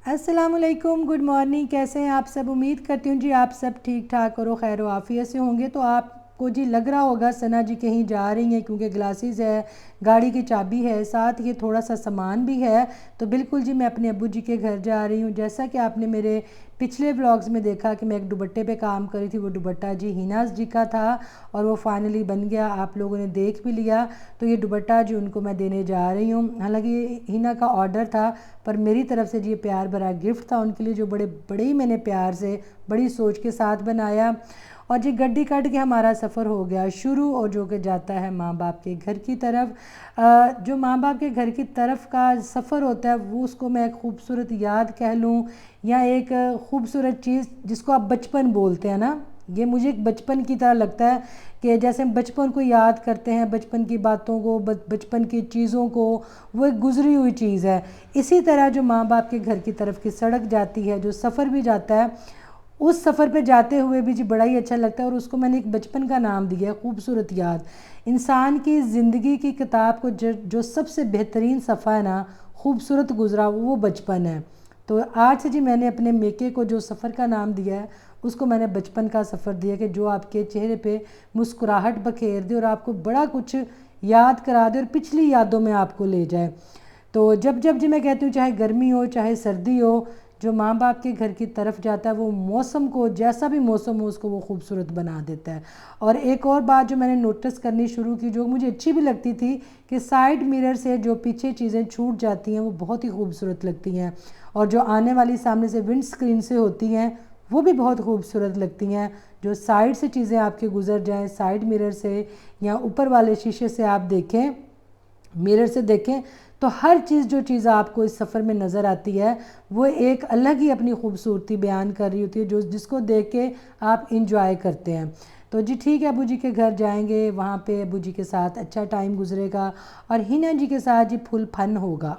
अस्सलामुअलैकुम, good morning. कैसे हैं आप सब? उम्मीद करती हूँ जी आप सब ठीक ठाक और खैर आफियत से होंगे। तो आपको जी लग रहा होगा सना जी कहीं जा रही हैं, क्योंकि ग्लासेस है, गाड़ी की चाबी है, साथ ये थोड़ा सा सामान भी है। तो बिल्कुल जी मैं अपने अब्बू जी के घर जा रही हूँ। जैसा कि आपने मेरे पिछले व्लॉग्स में देखा कि मैं एक दुपट्टे पे काम करी थी, वो दुपट्टा जी हिनाज जी का था और वो फाइनली बन गया, आप लोगों ने देख भी लिया। तो ये दुपट्टा जी उनको मैं देने जा रही हूँ। हालांकि ये हिना का ऑर्डर था, पर मेरी तरफ से जी ये प्यार भरा गिफ्ट था उनके लिए, जो बड़े बड़े ही मैंने प्यार से बड़ी सोच के साथ बनाया। और जी गड्डी काट के हमारा सफ़र हो गया शुरू, और जो कि जाता है माँ बाप के घर की तरफ। जो माँ बाप के घर की तरफ का सफ़र होता है वो उसको मैं एक खूबसूरत याद कह लूँ, या एक खूबसूरत चीज़ जिसको आप बचपन बोलते हैं ना, ये मुझे एक बचपन की तरह लगता है कि जैसे हम बचपन को याद करते हैं, बचपन की बातों को, बचपन की चीज़ों को, वो एक गुजरी हुई चीज़ है। इसी तरह जो माँ बाप के घर की तरफ की सड़क जाती है, जो सफ़र भी जाता है, उस सफ़र पे जाते हुए भी जी बड़ा ही अच्छा लगता है। और उसको मैंने एक बचपन का नाम दिया है, खूबसूरत याद। इंसान की ज़िंदगी की किताब को जो सबसे बेहतरीन सफ़ा है ना, खूबसूरत गुजरा, वो बचपन है। तो आज से जी मैंने अपने मेके को जो सफ़र का नाम दिया है, उसको मैंने बचपन का सफ़र दिया, कि जो आपके चेहरे पे मुस्कुराहट बखेर दे और आपको बड़ा कुछ याद करा दे और पिछली यादों में आपको ले जाए। तो जब जब जी मैं कहती हूँ, चाहे गर्मी हो चाहे सर्दी हो, जो माँ बाप के घर की तरफ जाता है वो मौसम को, जैसा भी मौसम हो, उसको वो खूबसूरत बना देता है। और एक और बात जो मैंने नोटिस करनी शुरू की, जो मुझे अच्छी भी लगती थी, कि साइड मिरर से जो पीछे चीज़ें छूट जाती हैं वो बहुत ही खूबसूरत लगती हैं, और जो आने वाली सामने से विंड स्क्रीन से होती हैं वो भी बहुत खूबसूरत लगती हैं। जो साइड से चीज़ें आपके गुजर जाएं, साइड मिरर से या ऊपर वाले शीशे से आप देखें, मिरर से देखें, तो हर चीज़, जो चीज़ आपको इस सफ़र में नज़र आती है, वो एक अलग ही अपनी खूबसूरती बयान कर रही होती है, जो जिसको देख के आप इंजॉय करते हैं। तो जी ठीक है, अबू जी के घर जाएंगे, वहाँ पे अबू जी के साथ अच्छा टाइम गुजरेगा, और हिना जी के साथ जी फुल फन होगा।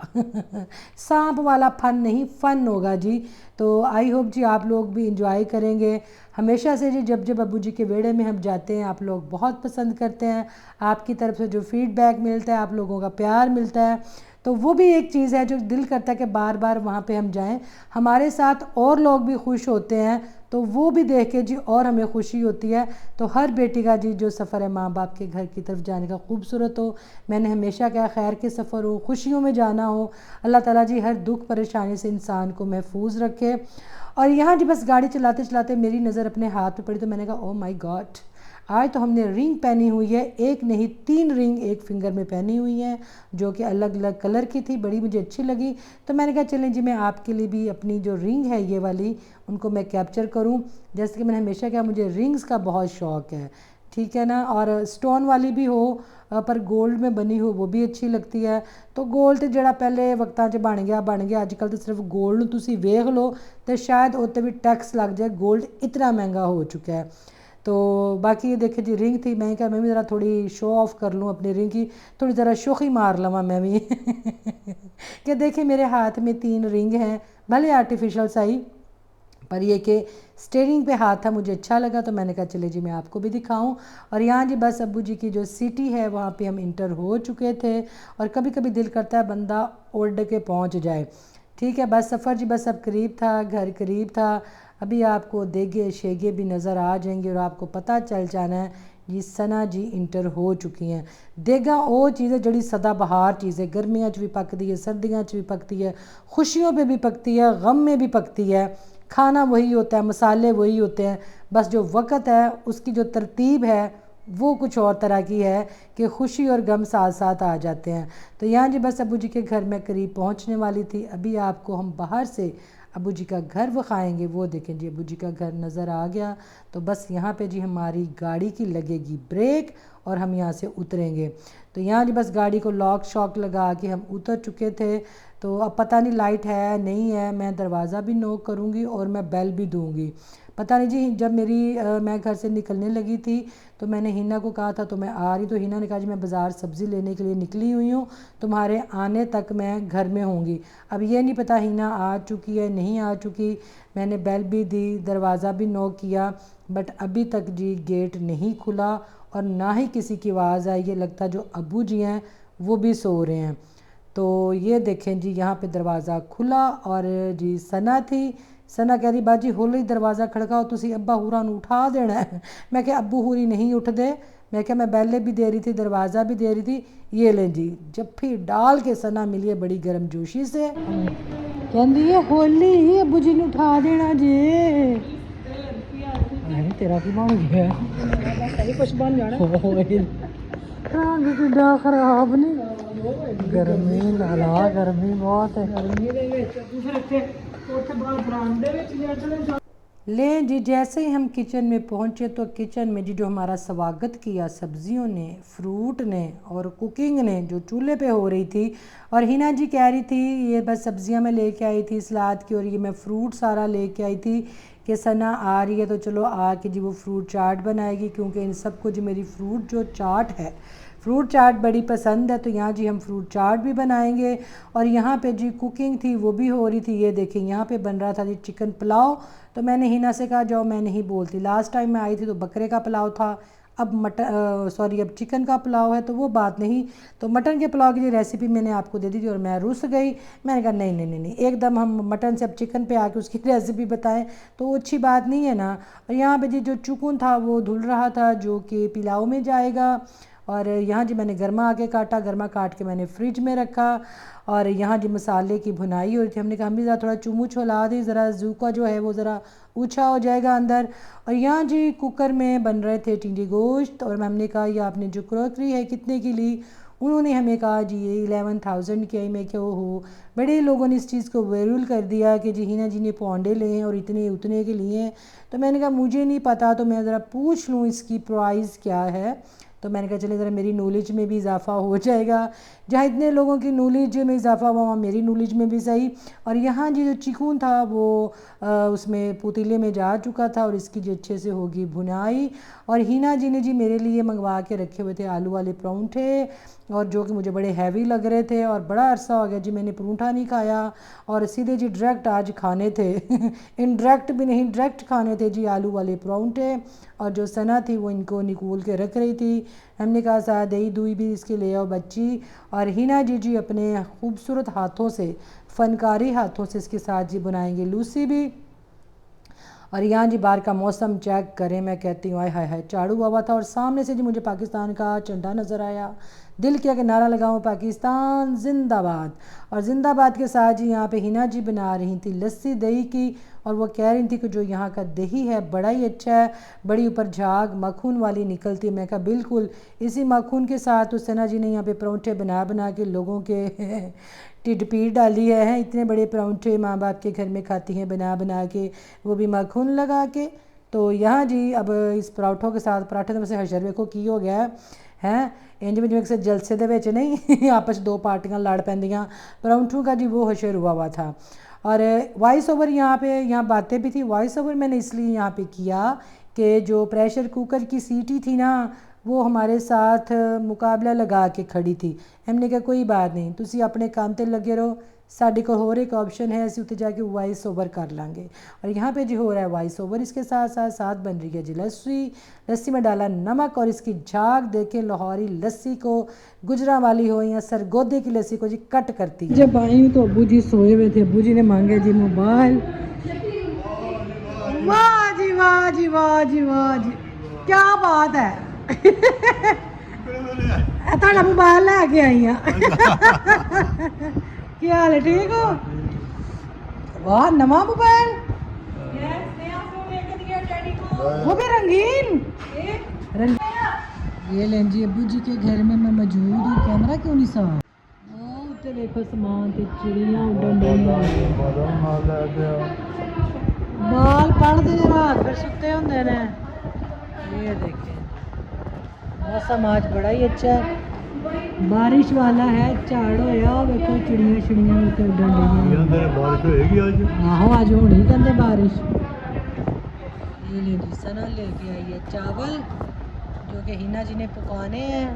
सांप वाला फन नहीं, फन होगा जी। तो आई होप जी आप लोग भी इंजॉय करेंगे। हमेशा से जी जब जब अबू जी के बेड़े में हम जाते हैं, आप लोग बहुत पसंद करते हैं। आपकी तरफ से जो फीडबैक मिलता है, आप लोगों का प्यार मिलता है, तो वो भी एक चीज़ है जो दिल करता है कि बार बार वहाँ पे हम जाएं। हमारे साथ और लोग भी खुश होते हैं, तो वो भी देख के जी और हमें खुशी होती है। तो हर बेटी का जी जो सफ़र है माँ बाप के घर की तरफ जाने का, खूबसूरत हो। मैंने हमेशा कहा, खैर के सफ़र हो, खुशियों में जाना हो। अल्लाह ताला जी हर दुख परेशानी से इंसान को महफूज रखे। और यहाँ जी बस गाड़ी चलाते चलाते मेरी नज़र अपने हाथ पे पड़ी, तो मैंने कहा, ओ माई गॉड, आज तो हमने रिंग पहनी हुई है, एक नहीं 3 रिंग एक फिंगर में पहनी हुई हैं, जो कि अलग अलग कलर की थी, बड़ी मुझे अच्छी लगी। तो मैंने कहा चलें जी, मैं आपके लिए भी अपनी जो रिंग है ये वाली, उनको मैं कैप्चर करूं। जैसे कि मैंने हमेशा कहा, मुझे रिंग्स का बहुत शौक़ है, ठीक है ना। और स्टोन वाली भी हो, पर गोल्ड में बनी हो, वो भी अच्छी लगती है। तो गोल्ड तो जड़ा पहले वक्तां 'ਚ बन गया, अजकल तो सिर्फ गोल्ड ਨੂੰ ਤੁਸੀਂ ਵੇਖ ਲਓ तो शायद उत्ते भी टैक्स लग जाए, गोल्ड इतना महंगा हो चुका है। तो बाकी ये देखे जी रिंग थी, मैं क्या मैं भी ज़रा थोड़ी शो ऑफ कर लूँ अपनी रिंग की, थोड़ी ज़रा शोखी मार लवा मैं भी। कि देखिए मेरे हाथ में 3 रिंग हैं, भले आर्टिफिशियल सही, पर ये कि स्टेयरिंग पे हाथ था, मुझे अच्छा लगा, तो मैंने कहा चले जी मैं आपको भी दिखाऊं। और यहाँ जी बस अब्बू जी की जो सिटी है वहाँ पे हम इंटर हो चुके थे, और कभी कभी दिल करता है बंदा उड़ के पहुँच जाए। ठीक है, बस सफ़र जी बस अब करीब था, घर करीब था। अभी आपको देगे शेगे भी नज़र आ जाएंगे और आपको पता चल जाना है जी सना जी इंटर हो चुकी हैं। देगा वो चीज़ है जड़ी सदाबहार चीज़ है, गर्मियाँ भी पकती है, सर्दियाँ भी पकती है, खुशियों पे भी पकती है, गम में भी पकती है। खाना वही होता है, मसाले वही होते हैं, बस जो वक़्त है उसकी जो तरतीब है वो कुछ और तरह की है, कि खुशी और गम साथ साथ आ जाते हैं। तो यहाँ जी बस अबू जी के घर में करीब पहुँचने वाली थी। अभी आपको हम बाहर से अबू जी का घर दिखाएंगे। वो देखें जी अबू जी का घर नज़र आ गया। तो बस यहाँ पे जी हमारी गाड़ी की लगेगी ब्रेक और हम यहाँ से उतरेंगे। तो यहाँ जी बस गाड़ी को लॉक शॉक लगा के हम उतर चुके थे। तो अब पता नहीं लाइट है नहीं है, मैं दरवाज़ा भी नॉक करूँगी और मैं बेल भी दूँगी, पता नहीं जी। जब मैं घर से निकलने लगी थी तो मैंने हिना को कहा था, तो मैं आ रही, तो हिना ने कहा जी मैं बाज़ार सब्ज़ी लेने के लिए निकली हुई हूँ, तुम्हारे आने तक मैं घर में होंगी। अब ये नहीं पता हिना आ चुकी है नहीं आ चुकी। मैंने बेल भी दी, दरवाज़ा भी नॉक किया, बट अभी तक जी गेट नहीं खुला और ना ही किसी की आवाज़ आई। ये लगता जो अब्बू जी हैं वो भी सो रहे हैं। तो ये देखें जी, यहाँ पे दरवाज़ा खुला और जी सना थी। सना कह रही बाजी होली दरवाज़ा खड़काओ, तुसी अब्बा हुरा नू उठा देना है। मैं क्या अब्बू हुरी नहीं उठदे, मैं क्या मैं बैले भी दे रही थी, दरवाज़ा भी दे रही थी। ये लें जी, जफ्फी डाल के सना मिली है बड़ी गर्मजोशी से, कहती है होली अब्बू जी नू उठा देना जे। नहीं तेरा की बन गया कुछ बन जाना रंग किड्डा खराब नहीं, गर्मी लाला गर्मी बहुत है। लें जी, जैसे ही हम किचन में पहुंचे तो किचन में जी जो हमारा स्वागत किया सब्जियों ने, फ्रूट ने और कुकिंग ने जो चूल्हे पे हो रही थी। और हिना जी कह रही थी ये बस सब्जियां मैं लेके आई थी सलाद की, और ये मैं फ्रूट सारा लेके आई थी कि सना आ रही है तो चलो आके जी वो फ्रूट चाट बनाएगी, क्योंकि इन सबको जी मेरी फ्रूट जो चाट है, फ्रूट चाट बड़ी पसंद है। तो यहाँ जी हम फ्रूट चाट भी बनाएंगे। और यहाँ पे जी कुकिंग थी वो भी हो रही थी। ये देखें यहाँ पे बन रहा था जी चिकन पुलाव। तो मैंने हिना से कहा जाओ मैं नहीं बोलती, लास्ट टाइम मैं आई थी तो बकरे का पुलाव था, अब अब चिकन का पुलाव है, तो वो बात नहीं। तो मटन के पुलाव की जो रेसिपी मैंने आपको दे दी थी और मैं रुस गई। मैंने कहा नहीं नहीं नहीं नहीं, एकदम हम मटन से अब चिकन पे आके उसकी रेसिपी बताएं तो वो अच्छी बात नहीं है ना। और यहाँ पे जी जो चुकुन था वो धुल रहा था जो कि पुलाव में जाएगा। और यहाँ जी मैंने गर्मा आके काटा, गर्मा काट के मैंने फ्रिज में रखा। और यहाँ जी मसाले की भुनाई हो रही थी, हमने कहा हम भी ज़रा थोड़ा चुमू छोला दी, ज़रा जूका जो है वो ज़रा ऊँचा हो जाएगा अंदर। और यहाँ जी कुकर में बन रहे थे टिंडी गोश्त। और हमने कहा ये आपने जो क्रॉकरी है कितने की ली, उन्होंने हमें कहा जी ये 11,000 की आई। मैं क्या हो, बड़े लोगों ने इस चीज़ को वायरल कर दिया कि जी हिना जी ने पौंडे लिए हैं और इतने उतने के लिए हैं। तो मैंने कहा मुझे नहीं पता, तो मैं ज़रा पूछ लूँ इसकी प्राइस क्या है। तो मैंने कहा चले ज़रा मेरी नॉलेज में भी इजाफ़ा हो जाएगा, जहाँ इतने लोगों की नॉलेज में इजाफ़ा हुआ वहाँ मेरी नॉलेज में भी सही। और यहाँ जी जो चिकन था वो उसमें पतीले में जा चुका था और इसकी जी अच्छे से होगी भुनाई। और हिना जी ने जी मेरे लिए मंगवा के रखे हुए थे आलू वाले परांठे, और जो कि मुझे बड़े हैवी लग रहे थे। और बड़ा अरसा हो गया जी मैंने परांठा नहीं खाया, और सीधे जी डायरेक्ट आज खाने थे इनडायरेक्ट भी नहीं, डायरेक्ट खाने थे जी आलू वाले परांठे। और जो सना थी वो इनको निकोल के रख रही थी। हमने कहा साथ दही दूई भी इसके ले आओ बच्ची। और हिना जी जी अपने खूबसूरत हाथों से, फनकारी हाथों से इसके साथ जी बनाएंगे लूसी भी। और यहाँ जी बाहर का मौसम चेक करें, मैं कहती हूँ आय हाय हाय झाड़ू हुआ था और सामने से जी मुझे पाकिस्तान का झंडा नज़र आया। दिल किया कि नारा लगाऊं पाकिस्तान जिंदाबाद। और जिंदाबाद के साथ जी यहाँ पे हिना जी बना रही थी लस्सी दही की, और वो कह रही थी कि जो यहाँ का दही है बड़ा ही अच्छा है, बड़ी ऊपर झाग मक्खन वाली निकलती है। मैं कहा बिल्कुल, इसी मक्खन के साथ तो सना जी ने यहाँ पे परांठे बना बना के लोगों के टिड पीट डाली है। इतने बड़े परांठे माँ बाप के घर में खाती हैं बना बना के, वो भी मक्खन लगा के। तो यहाँ जी अब इस पराठों के साथ, पराठे तो वैसे हशर वेखो की हो गया है इंज में, जिवें किसी जलसे दे विच नहीं आपस दो पार्टियां लड़ पैंदियां, परांठों का जी वो हशर हुआ था। और वॉइस ओवर यहाँ बातें भी थी। वॉइस ओवर मैंने इसलिए यहाँ पे किया कि जो प्रेशर कुकर की सीटी थी ना वो हमारे साथ मुकाबला लगा के खड़ी थी। हमने कहा कोई बात नहीं, तुसी अपने काम ते लगे रहो, साढ़े को होर एक ऑप्शन है असी उत्ते जाके वॉइस ओवर कर लांगे। और यहाँ पे जी हो रहा है वॉइस ओवर, इसके साथ साथ साथ बन रही है जी लस्सी। लस्सी में डाला नमक और इसकी झाग देके लाहौरी लस्सी को गुजरा वाली हो या सरगोदे की लस्सी को जी कट करती है। जब आई हूँ तो अब्बू जी सोए हुए थे, अब्बू जी ने मांगे जी मोबाइल। वाह जी वाह जी वाह जी वाह जी, क्या बात है ਤੁਹਾਡਾ मोबाइल लैके आई हाँ क्या हाल है, ठीक हो? वाह नवा मोबाइल, वो भी रंगीन। ये लें जी अब्बू जी के घर में मैं मौजूद हूँ, कैमरा क्यों नहीं साफ? उत्ते देखो समान ते चिड़ियाँ उड़न बाल पढ़ते रात फिर सुते होंगे ने। ये देखें मौसम आज बड़ा ही अच्छा है, बारिश वाला है, झाड़ होया देखो चिड़ियाँ छिड़ियाँ बारिश होएगी आज। आहो आज होनी कहते बारिश। ये ले जी सना लेके आई है चावल जो कि हिना जी ने पकाने हैं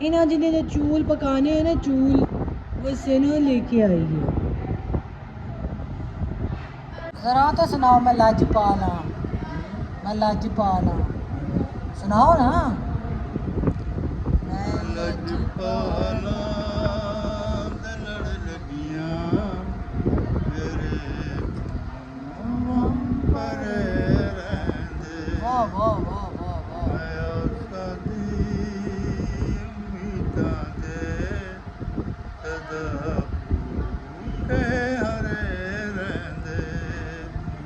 हिना जी ने जो चूल पकाने हैं ना चूल, वो सना लेके आई है। ज़रा तो सुनाओ, मैं लज पाना, मैं लज पाना, सुनाओ ना। मैं लज पाना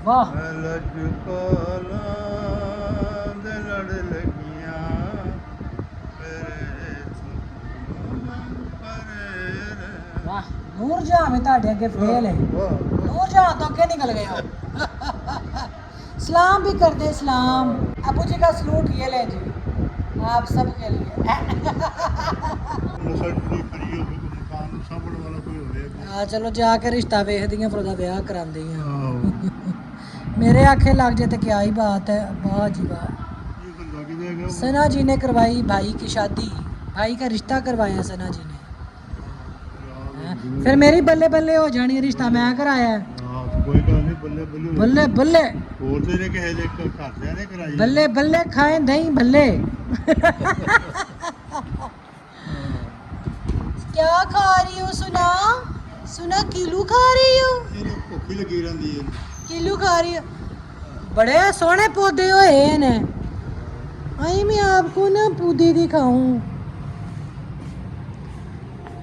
वाह लजपाला दे लड़ लगियां मेरे वाह नूर जहां में ਤੁਹਾਡੇ ਅੱਗੇ फेल है नूर जहां तो अगे निकल गए हो सलाम भी कर दे सलाम अबू जी का सलूट ये ले जी आप सब के लिए नस्ल पूरी करी हो मकान सांभण वाला कोई होवे आ चलो जाके रिश्ता वेखदियां फिर ਉਹਦਾ ਵਿਆਹ ਕਰਾਉਂਦੀਆਂ ਆਹੋ मेरे आखे लग जाए तो क्या ही बात है वाह जी वाह ये बंदा कि देगा सना जी ने करवाई भाई की शादी भाई का रिश्ता करवाया सना जी ने हैं? फिर मेरी बल्ले बल्ले हो जानी रिश्ता मैं कराया हाँ तो कोई गल नहीं बल्ले बल्ले बल्ले बल्ले ਹੋਰ ਤੇ ਨੇ ਕਿਸੇ ਦੇ ਘਰਦਿਆਂ ਨੇ ਕਰਾਈ बल्ले बल्ले खाए दही भल्ले क्या खा रही हो सुना सुना किलू खा रही हो ਇਹਨੂੰ ਭੁੱਖ ਹੀ ਲੱਗੀ ਰਹਿੰਦੀ ਹੈ किलू खा रही हो बड़े सोहने पौधे होए ने आई मैं आपको ना पौधे दिखाऊं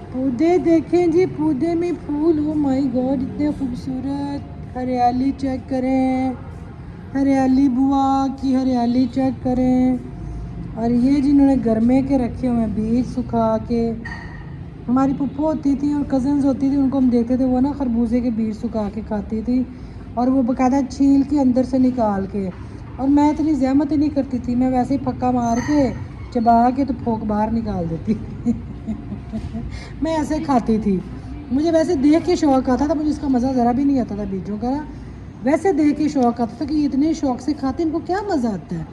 पौधे देखें जी पौधे में फूल हो माय गॉड इतने खूबसूरत हरियाली चेक करें हरियाली बुआ की हरियाली चेक करें और ये जिन्होंने गर्मे के रखे हुए हैं बीज सुखा के हमारी पुप्पो होती थी और कज़न्स होती थी उनको हम देखते थे वो ना खरबूजे के बीज सुखा के खाती थी और वो बाकायदा छील के अंदर से निकाल के और मैं इतनी ज़हमत ही नहीं करती थी मैं वैसे ही फक्का मार के चबा के तो फोक बाहर निकाल देती मैं ऐसे खाती थी मुझे वैसे देख के शौक़ आता था मुझे इसका मज़ा ज़रा भी नहीं आता था बीजों का वैसे देख के शौक़ आता था कि इतने शौक़ से खाते इनको क्या मज़ा आता है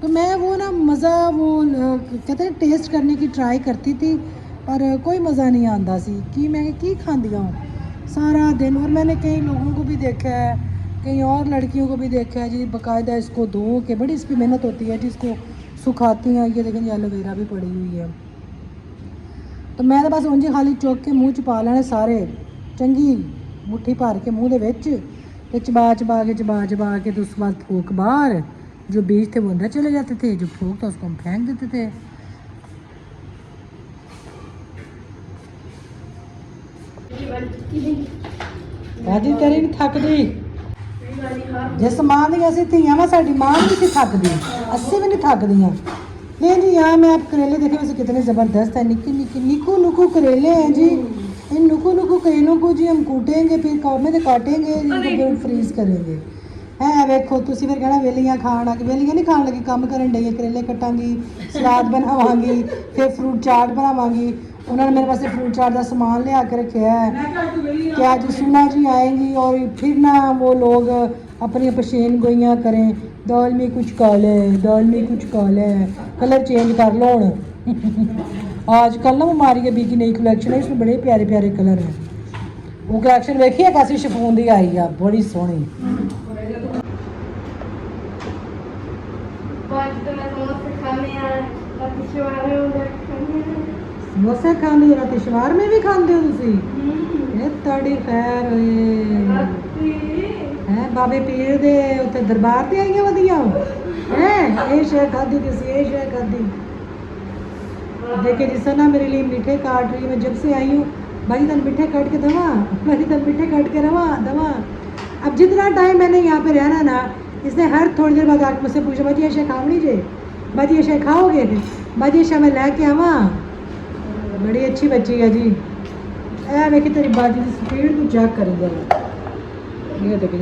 तो मैं वो ना मज़ा वो कहते हैं टेस्ट करने की ट्राई करती थी पर कोई मज़ा नहीं आता सी कि मैं की खांदियाँ हूँ सारा दिन और मैंने कई लोगों को भी देखा है कई और लड़कियों को भी देखा है जी बाकायदा इसको धो के बड़ी इस पर मेहनत होती है जी इसको सुखाती हैं ये देखें एलोवेरा भी पड़ी हुई है तो मैं तो बस उंजी खाली चुक के मुँह च पा लेने सारे चंगी मुट्ठी भर के मुँह दे विच ते चबा चबा के तो उसके बाद फूक बाहर जो बीज थे वो अंदर चले जाते थे जो फूक था उसको हम फेंक देते थे दादी तेरी नहीं थकदी जिस मां दी असीं धीआं वा साडी मां नहीं सी थकदी असीं भी नहीं थकदियां नहीं जी यहाँ मैं आप करेले देखे वैसे कितने ज़बरदस्त है निक्की निक्की निकू नुकू करेले हैं जी इन नुकू नुकू करेलों को जी हम कूटेंगे फिर कौमे से काटेंगे इनको फिर फ्रीज करेंगे है वेखो तुसी फिर कहना वेलियां खाण आ वेलियां नहीं खाण लगी काम करन डई करेले कटांगी सलाद बनावांगी फिर फ्रूट चाट बनावांगी उन्होंने मेरे पास फ्रूट चाट का सामान लिया के रखा है कि आज सुना जी आएंगी और फिर ना वो लोग अपनी पशेन गोइयाँ करें दाल में कुछ काला है दाल में कुछ काला है कलर चेंज कर लो हूँ आजकल ना हमारी अभी की नई कलैक्शन है इसमें बड़े प्यारे प्यारे कलर हैं वो कलैक्शन देखिए कैसी शिफोन की आई है बड़ी सोहनी समोसे खाने रात शवार में भी खाते हो तुसी ये तड़ी खैर है बाबे पीर दे उत्ते दरबार ते आईयां वधिया हैं ये शय खादी तुसी ये शय खादी देखे जिस ना मेरे लिए मीठे काट रही मैं जब से आई हूँ भाई तन मीठे काट के दवा भाई तन मीठे काट के रवा दवा अब जितना टाइम मैंने यहाँ पे रहना ना इसने हर थोड़ी देर बाद आके मुझसे पूछा बाजी ये शय खावनी जे बाजी ये शय खाओगे बाजी ये शय मैं लैके आवा बड़ी अच्छी बच्ची है जी ए वेखी तेरी बाजी की स्पीड तू चेक करेगा ये देख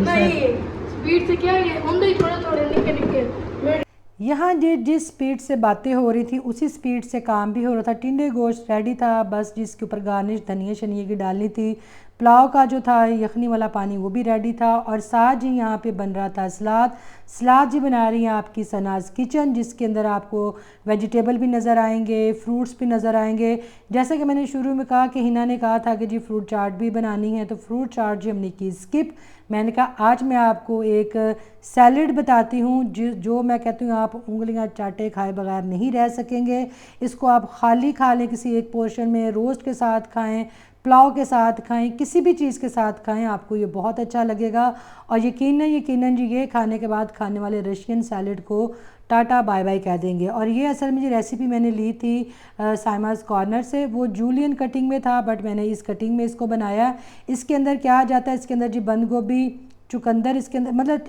स्पीड से क्या है हम भी थोड़े थोड़े निके निके यहाँ जिस स्पीड से बातें हो रही थी उसी स्पीड से काम भी हो रहा था टिंडे गोश्त रेडी था बस जिसके ऊपर गार्निश धनिया शनिया की डालनी थी पुलाव का जो था यखनी वाला पानी वो भी रेडी था और साथ जी यहाँ पे बन रहा था सलाद जी बना रही हैं आपकी सनाज किचन जिसके अंदर आपको वेजिटेबल भी नज़र आएंगे फ्रूट्स भी नज़र आएंगे जैसे कि मैंने शुरू में कहा कि हिना ने कहा था कि जी फ्रूट चाट भी बनानी है तो फ्रूट चाट जी हमने की स्किप मैंने कहा आज मैं आपको एक सैलड बताती हूँ जो मैं कहती हूँ आप उंगलियां चाटे खाए बगैर नहीं रह सकेंगे इसको आप खाली खा लें किसी एक पोर्शन में रोस्ट के साथ खाएं पुलाव के साथ खाएं किसी भी चीज़ के साथ खाएं आपको ये बहुत अच्छा लगेगा और यकीनन जी ये खाने के बाद खाने वाले रशियन सैलड को टाटा बाय बाय कह देंगे और ये असल में जो रेसिपी मैंने ली थी साइमास कॉर्नर से वो जूलियन कटिंग में था बट मैंने इस कटिंग में इसको बनाया इसके अंदर क्या आ जाता है इसके अंदर जी बंद गोभी चुकंदर इसके अंदर, मतलब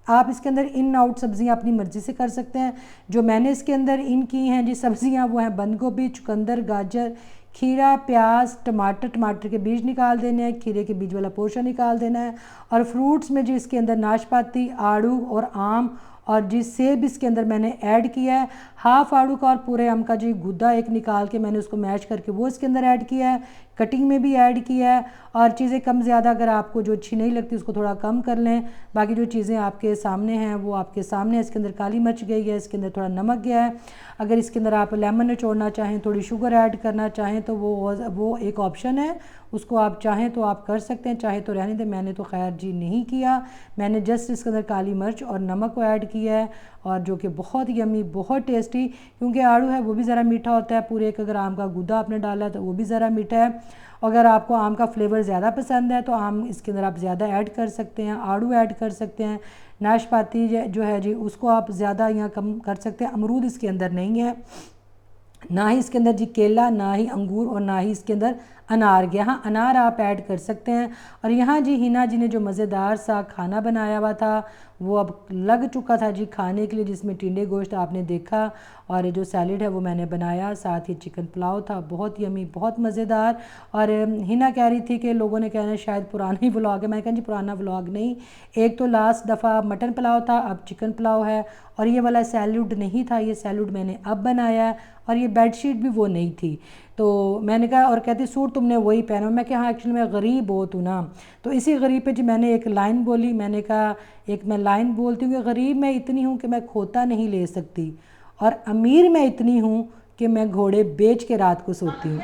आप इसके अंदर इन आउट सब्ज़ियाँ अपनी मर्ज़ी से कर सकते हैं। जो मैंने इसके अंदर इन की हैं जी सब्ज़ियाँ, वो हैं बंद गोभी, चुकंदर, गाजर, खीरा, प्याज, टमाटर, टमाटर के बीज निकाल देने हैं, खीरे के बीज वाला पोर्शन निकाल देना है। और फ्रूट्स में जी इसके अंदर नाशपाती, आड़ू और आम और जी सेब इसके अंदर मैंने ऐड किया है। हाफ़ आड़ू का और पूरे आम का जी गुद्दा एक निकाल के मैंने उसको मैश करके वो इसके अंदर ऐड किया है। कटिंग में भी ऐड किया है। और चीज़ें कम ज़्यादा अगर आपको जो अच्छी नहीं लगती उसको थोड़ा कम कर लें। बाकी जो चीज़ें आपके सामने हैं वो आपके सामने है। इसके अंदर काली मिर्च गई है, इसके अंदर थोड़ा नमक गया है। अगर इसके अंदर आप लेमन निचोड़ना चाहें, थोड़ी शुगर ऐड करना चाहें तो वो एक ऑप्शन है, उसको आप चाहें तो आप कर सकते हैं, चाहे तो रहने दें। मैंने तो खैर जी नहीं किया, मैंने जस्ट इसके अंदर काली मिर्च और नमक को ऐड किया है। और जो कि बहुत यमी, बहुत टेस्टी, क्योंकि आड़ू है वो भी ज़रा मीठा होता है। पूरे 1 अगर आम का गुदा आपने डाला है तो वो भी ज़रा मीठा है। अगर आपको आम का फ्लेवर ज़्यादा पसंद है तो आम इसके अंदर आप ज़्यादा ऐड कर सकते हैं, आड़ू ऐड कर सकते हैं। नाशपाती जो है जी उसको आप ज़्यादा या कम कर सकते हैं। अमरूद इसके अंदर नहीं है, ना ही इसके अंदर जी केला, ना ही अंगूर और ना ही इसके अंदर अनार गया। हाँ, अनार आप ऐड कर सकते हैं। और यहाँ जी हिना जी ने जो मज़ेदार सा खाना बनाया हुआ था वो अब लग चुका था जी खाने के लिए, जिसमें टिंडे गोश्त आपने देखा और ये जो सैलेड है वो मैंने बनाया, साथ ही चिकन पुलाव था, बहुत यमी, बहुत मज़ेदार। और हिना कह रही थी कि लोगों ने कहना शायद पुराना ही व्लॉग है। मैं कहा जी पुराना व्लॉग नहीं, एक तो लास्ट दफ़ा मटन पुलाव था, अब चिकन पुलाव है। और ये वाला सैलूड नहीं था, ये सैलूड मैंने अब बनाया है। और ये बेडशीट भी वो नहीं थी। तो मैंने कहा, और कहती सूट तुमने वही पहना। मैं कहा हाँ एक्चुअली मैं गरीब बहुत हूँ ना, तो इसी गरीब पे जी मैंने एक लाइन बोली। मैंने कहा एक मैं लाइन बोलती हूँ कि गरीब मैं इतनी हूँ कि मैं खोता नहीं ले सकती, और अमीर मैं इतनी हूँ कि मैं घोड़े बेच के रात को सोती हूँ।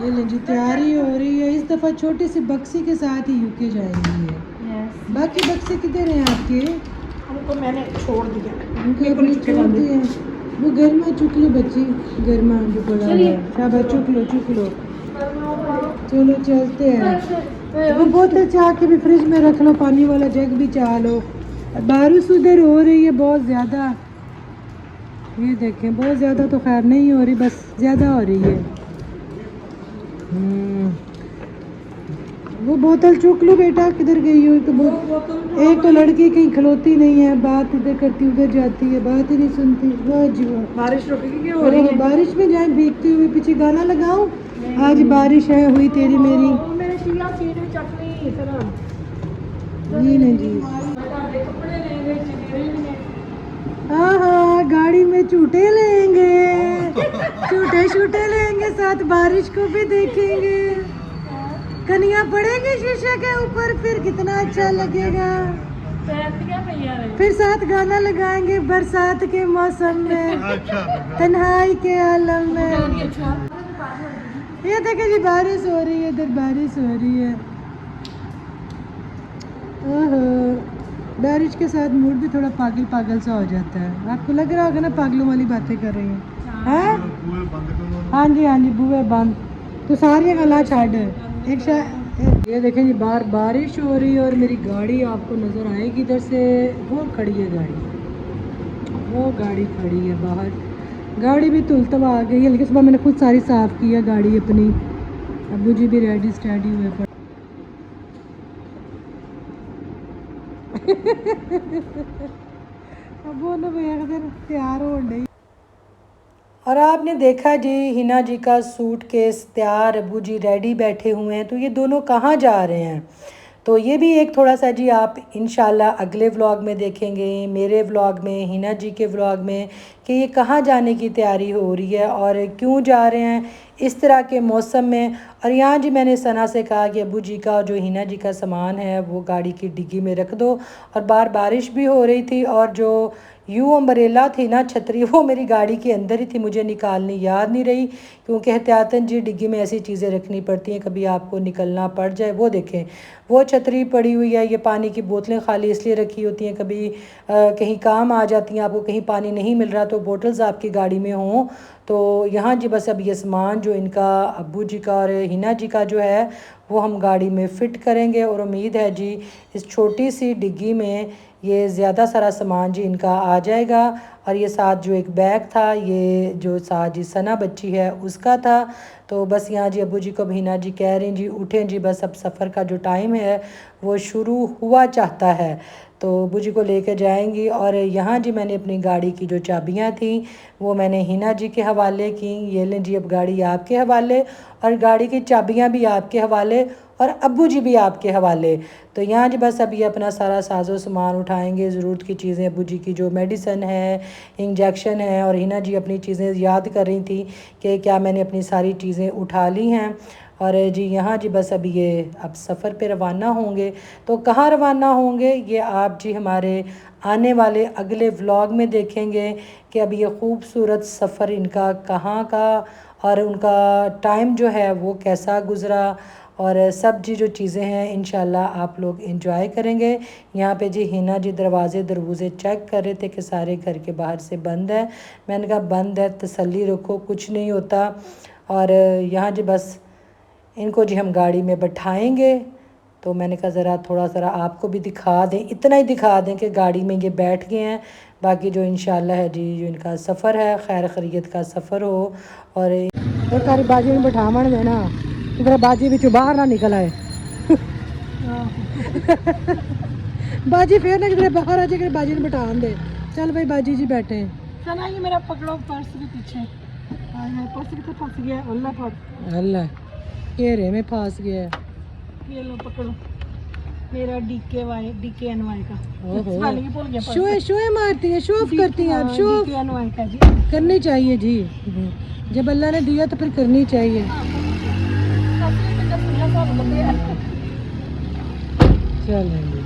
ये ले जी तैयारी हो रही है। इस दफ़ा छोटे से बक्से के साथ ही यूके जाएंगी है। बाकी बक्से किधर हैं आपके? हमको मैंने छोड़ दिया, उनके अपने छोड़ दिए। वो गर्मा चुक लो बच्ची, गर्मा जो पड़ा है, शाबाश चुक लो चुक लो। चलो चलते हैं। वो बोतल चाह के भी फ्रिज में रख लो, पानी वाला जग भी चाह लो। बारिश उधर हो रही है बहुत ज़्यादा, ये देखें, बहुत ज़्यादा तो खैर नहीं हो रही, बस ज़्यादा हो रही है। वो बोतल चुक लो बेटा, किधर गई हो? तो एक तो लड़की कहीं खलोती नहीं है, बात इधर करती उधर जाती है, बात ही नहीं सुनती। वाह जी वाह, बारिश रुकेगी क्या हो रही है? बारिश में जाए भीगती हुई, पीछे गाना लगाओ, आज बारिश है हुई तेरी मेरी। मेरे शीला चीनी चटनी तरह नहीं जी, कपड़े लेंगे, चीज़ें लेंगे। हाँ हाँ, गाड़ी में झूठे लेंगे, झूठे शूटे लेंगे, साथ बारिश को भी देखेंगे, कनिया पड़ेंगे शीशे के ऊपर, फिर कितना अच्छा लगेगा। फिर साथ गाना लगाएंगे बरसात के मौसम में, तन्हाई के आलम में। ये देखे जी बारिश हो रही है, इधर बारिश हो रही है। ओहो, बारिश के साथ मूड भी थोड़ा पागल पागल सा हो जाता है। आपको लग रहा होगा ना पागलों वाली बातें कर रही हैं, हैं? हाँ जी हाँ जी, बुए बंद तो सारी गला छाड़ एक ये देखें जी, बाहर बारिश हो रही है और मेरी गाड़ी आपको नज़र आएगी इधर से, वो खड़ी है गाड़ी, वो गाड़ी खड़ी है बाहर। गाड़ी भी तुलतवा आ गई है, लेकिन सुबह मैंने खुद सारी साफ़ की है गाड़ी अपनी। अब्बू जी भी रेडी स्टडी हुए पर अब्बू ने तैयार हो गई। और आपने देखा जी हिना जी का सूट केस तैयार, अब्बू जी रेडी बैठे हुए हैं। तो ये दोनों कहाँ जा रहे हैं? तो ये भी एक थोड़ा सा जी आप इंशाल्लाह अगले व्लॉग में देखेंगे, मेरे व्लॉग में, हिना जी के व्लॉग में, कि ये कहाँ जाने की तैयारी हो रही है और क्यों जा रहे हैं इस तरह के मौसम में। और यहाँ जी मैंने सना से कहा कि अब्बू जी का जो हिना जी का सामान है वो गाड़ी की डिग्गी में रख दो। और बाहर बारिश भी हो रही थी और जो यूँ अम्ब्रेला थी ना, छतरी, वो मेरी गाड़ी के अंदर ही थी, मुझे निकालनी याद नहीं रही, क्योंकि एहतियातन जी डिग्गी में ऐसी चीज़ें रखनी पड़ती हैं, कभी आपको निकलना पड़ जाए। वो देखें वो छतरी पड़ी हुई है, ये पानी की बोतलें खाली इसलिए रखी होती हैं, कभी कहीं काम आ जाती हैं, आपको कहीं पानी नहीं मिल रहा तो बोटल्स आपकी गाड़ी में हों। तो यहाँ जी बस अब ये सामान जो इनका अब्बू जी का और हिना जी का जो है वो हम गाड़ी में फ़िट करेंगे। और उम्मीद है जी इस छोटी सी डिग्गी में ये ज़्यादा सारा सामान जी इनका आ जाएगा। और ये साथ जो एक बैग था, ये जो साथ जी सना बच्ची है उसका था। तो बस यहाँ जी अब्बू जी को हिना जी कह रही जी उठें जी, बस अब सफ़र का जो टाइम है वो शुरू हुआ चाहता है। तो अब्बू जी को लेकर जाएंगी। और यहाँ जी मैंने अपनी गाड़ी की जो चाबियाँ थी वो मैंने हिना जी के हवाले की। ये लें जी अब गाड़ी आपके हवाले, और गाड़ी की चाबियाँ भी आपके हवाले, और अब्बू जी भी आपके हवाले। तो यहाँ जी बस अभी अपना सारा साजो सामान उठाएंगे, ज़रूरत की चीज़ें, अब्बू जी की जो मेडिसन है, इंजेक्शन है। और हिना जी अपनी चीज़ें याद कर रही थी कि क्या मैंने अपनी सारी चीज़ें उठा ली हैं। और जी यहाँ जी बस अभी ये अब सफ़र पे रवाना होंगे। तो कहाँ रवाना होंगे ये आप जी हमारे आने वाले अगले व्लॉग में देखेंगे कि अब ये ख़ूबसूरत सफ़र इनका कहाँ का और उनका टाइम जो है वो कैसा गुज़रा, और सब जी जो चीज़ें हैं इंशाल्लाह आप लोग एंजॉय करेंगे। यहाँ पे जी हिना जी दरवाज़े चेक कर रहे थे कि सारे घर के बाहर से बंद है। मैंने कहा बंद है, तसल्ली रखो, कुछ नहीं होता। और यहाँ जी बस इनको जी हम गाड़ी में बैठाएंगे। तो मैंने कहा ज़रा थोड़ा सा आपको भी दिखा दें, इतना ही दिखा दें कि गाड़ी में ये बैठ गए हैं। बाकी जो इंशाल्लाह है जी जो इनका सफ़र है खैर खैरियत का सफ़र हो। और कारी बाजी में बैठावन में ना इधर बाजी बिचों बाहर ना निकल आए बाजी फिर ना किधर बाहर आ जाए, बाजी ने बैठा दे। चल भाई बाजी जी बैठे हैं। चला ये मेरा पकड़ो, पर्स भी पीछे। पर्स भी तो फंस गया। अल्लाह घेरे में फंस गया है। ये लो पकड़ो, मेरा DKNY का ओहो। भूल गया। शोए शोए मारती है, शो ऑफ करती हैं आप। शो DKNY का जी करनी चाहिए जी, जब अल्लाह ने दिया तो फिर करनी चाहिए। चलेंगे।